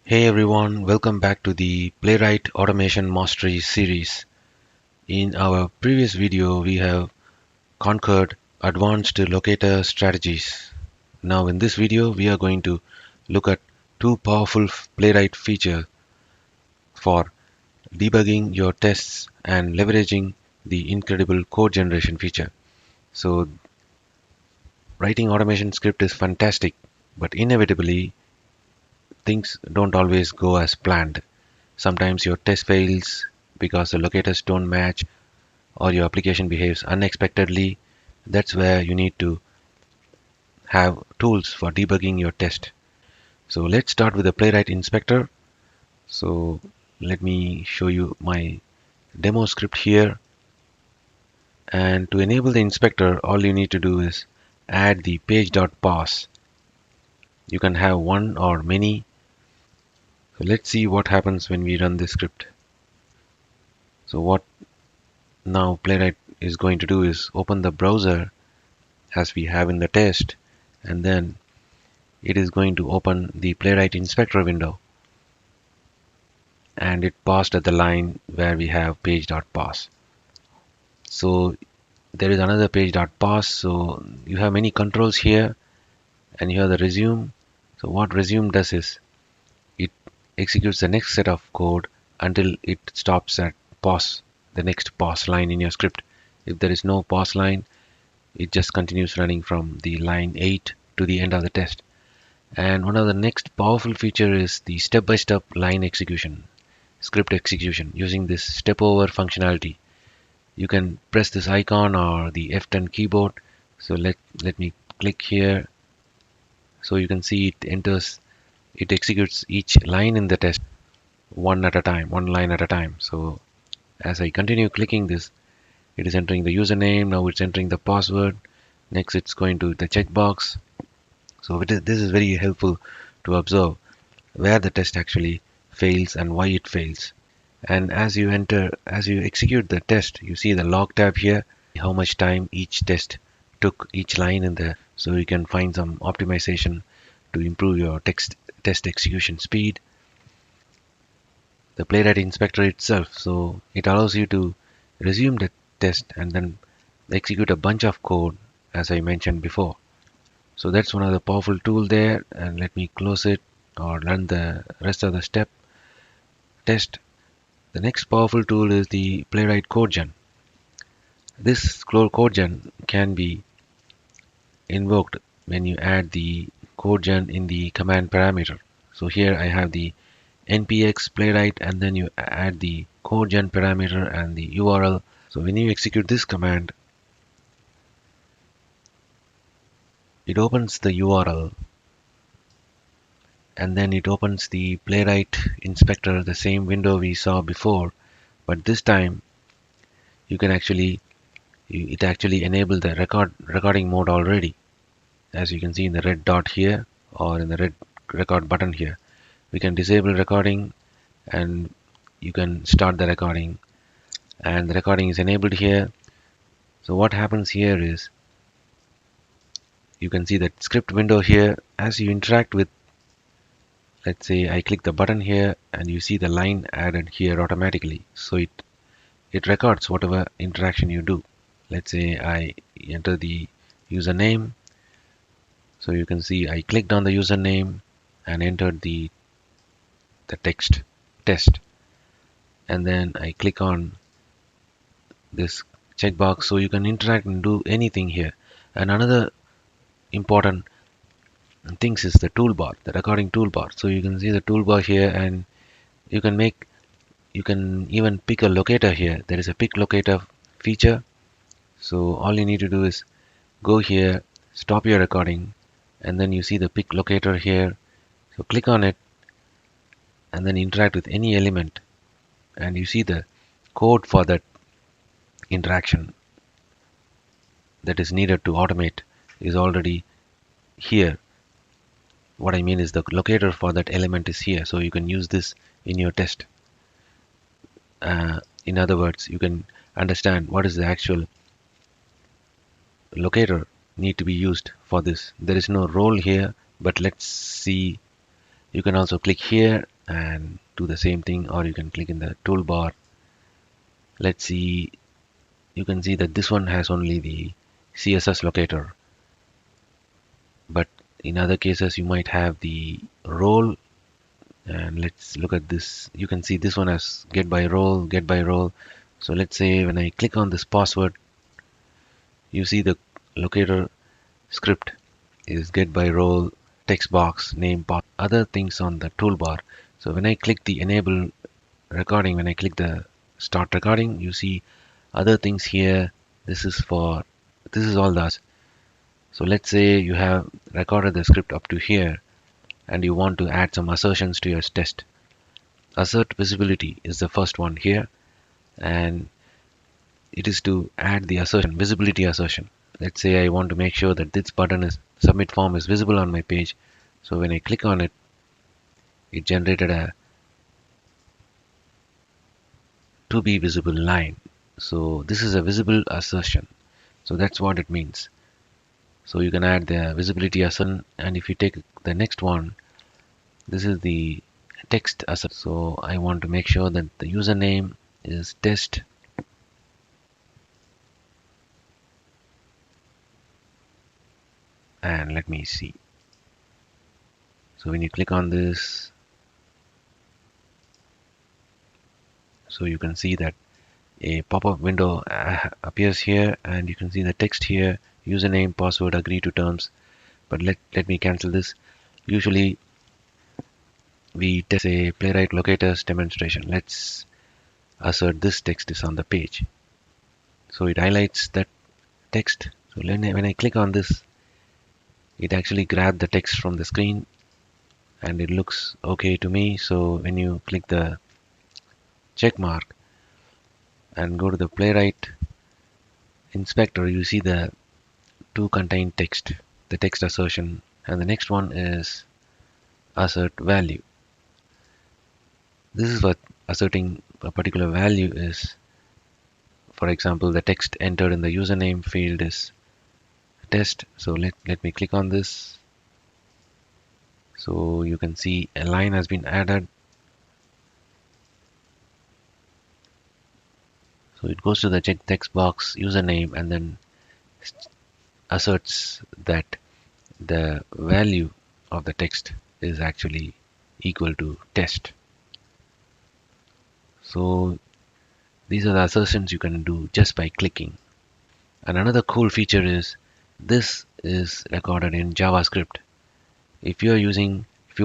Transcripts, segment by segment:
Hey everyone, welcome back to the Playwright Automation Mastery series. In our previous video, we have conquered advanced locator strategies. Now in this video, we are going to look at two powerful Playwright features for debugging your tests and leveraging the incredible code generation feature. So writing automation script is fantastic, but inevitably things don't always go as planned. Sometimes your test fails because the locators don't match or your application behaves unexpectedly. That's where you need to have tools for debugging your test. So let's start with the Playwright Inspector. So let me show you my demo script here. And to enable the inspector, all you need to do is add the page.pause. You can have one or many. So let's see what happens when we run this script. So what now Playwright is going to do is open the browser as we have in the test, and then it is going to open the Playwright Inspector window, and it paused at the line where we have page.pause. So there is another page.pause, so you have many controls here, and you have the resume. So what resume does is it executes the next set of code until it stops at pause, the next pause line in your script. If there is no pause line, it just continues running from the line 8 to the end of the test. And one of the next powerful feature is the step-by-step line execution, script execution, using this step over functionality. You can press this icon or the F10 keyboard. So let me click here. So you can see it executes each line in the test one line at a time. So as I continue clicking this, it is entering the username. Now it's entering the password. Next it's going to the checkbox. So this is very helpful to observe where the test actually fails and why it fails. And as you execute the test, you see the log tab here, how much time each test took, each line in there. So you can find some optimization to improve your test execution speed. The Playwright Inspector itself, so it allows you to resume the test and then execute a bunch of code as I mentioned before. So that's one of the powerful tool there, and let me close it or run the rest of the step test. The next powerful tool is the Playwright Codegen. This Codegen can be invoked when you add the Codegen in the command parameter. So here I have the npx playwright, and then you add the Codegen parameter and the URL. So when you execute this command, it opens the URL, and then it opens the Playwright Inspector, the same window we saw before, but this time it actually enabled the recording mode already, as you can see in the red dot here or in the red record button here. We can disable recording and you can start the recording, and the recording is enabled here. So what happens here is you can see that script window here. As you interact with, let's say I click the button here, and you see the line added here automatically. So it records whatever interaction you do. Let's say I enter the username. So you can see I clicked on the username and entered the text test, and then I click on this checkbox. So you can interact and do anything here. And another important things is the toolbar, the recording toolbar. So you can see the toolbar here, and you can even pick a locator here. There is a pick locator feature. So all you need to do is go here, stop your recording, and then you see the pick locator here. So click on it and then interact with any element, and you see the code for that interaction that is needed to automate is already here. What I mean is the locator for that element is here, so you can use this in your test. In other words, you can understand what is the actual locator need to be used for this. There is no role here, but let's see. You can also click here and do the same thing, or you can click in the toolbar. Let's see, you can see that this one has only the CSS locator, but in other cases you might have the role. And let's look at this. You can see this one has get by role. So let's say when I click on this password, you see the locator script is get by role, text box, name, path, other things on the toolbar. So when I click the enable recording, when I click the start recording, you see other things here. This is all that. So let's say you have recorded the script up to here and you want to add some assertions to your test. Assert visibility is the first one here, and it is to add the assertion, visibility assertion. Let's say I want to make sure that this button is submit form is visible on my page. So when I click on it, it generated a to be visible line. So this is a visible assertion. So that's what it means. So you can add the visibility assertion, and if you take the next one, this is the text assertion. So I want to make sure that the username is test and let me see. So when you click on this, so you can see that a pop-up window appears here, and you can see the text here, username, password, agree to terms. But let me cancel this. Usually we test a Playwright locators demonstration. Let's assert this text is on the page. So it highlights that text. So when I click on this, it actually grabbed the text from the screen and it looks okay to me. So when you click the check mark and go to the Playwright Inspector, you see the two contain text, the text assertion, and the next one is assert value. This is what asserting a particular value is. For example, the text entered in the username field is test. So let me click on this. So you can see a line has been added. So it goes to the check text box username and then asserts that the value of the text is actually equal to test. So these are the assertions you can do just by clicking. And another cool feature is this is recorded in JavaScript. If you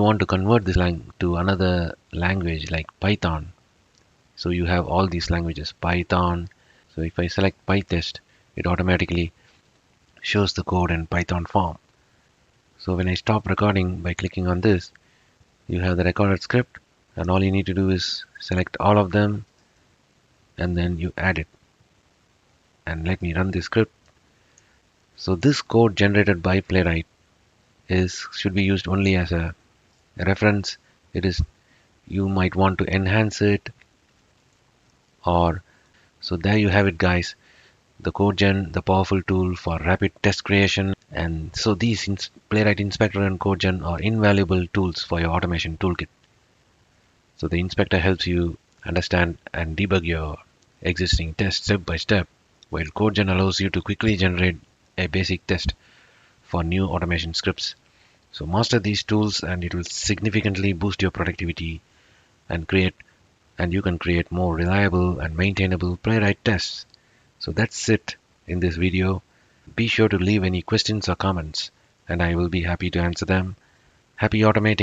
want to convert this to another language like Python, so you have all these languages, Python. So if I select PyTest, it automatically shows the code in Python form. So when I stop recording by clicking on this, you have the recorded script, and all you need to do is select all of them and then you add it. And let me run this script. So this code generated by Playwright should be used only as a reference. You might want to enhance it, or so there you have it, guys. The Codegen, the powerful tool for rapid test creation. And so these Playwright Inspector and Codegen are invaluable tools for your automation toolkit. So the Inspector helps you understand and debug your existing test step by step, while Codegen allows you to quickly generate a basic test for new automation scripts. So master these tools and it will significantly boost your productivity and you can create more reliable and maintainable Playwright tests. So that's it in this video. Be sure to leave any questions or comments and I will be happy to answer them. Happy automating!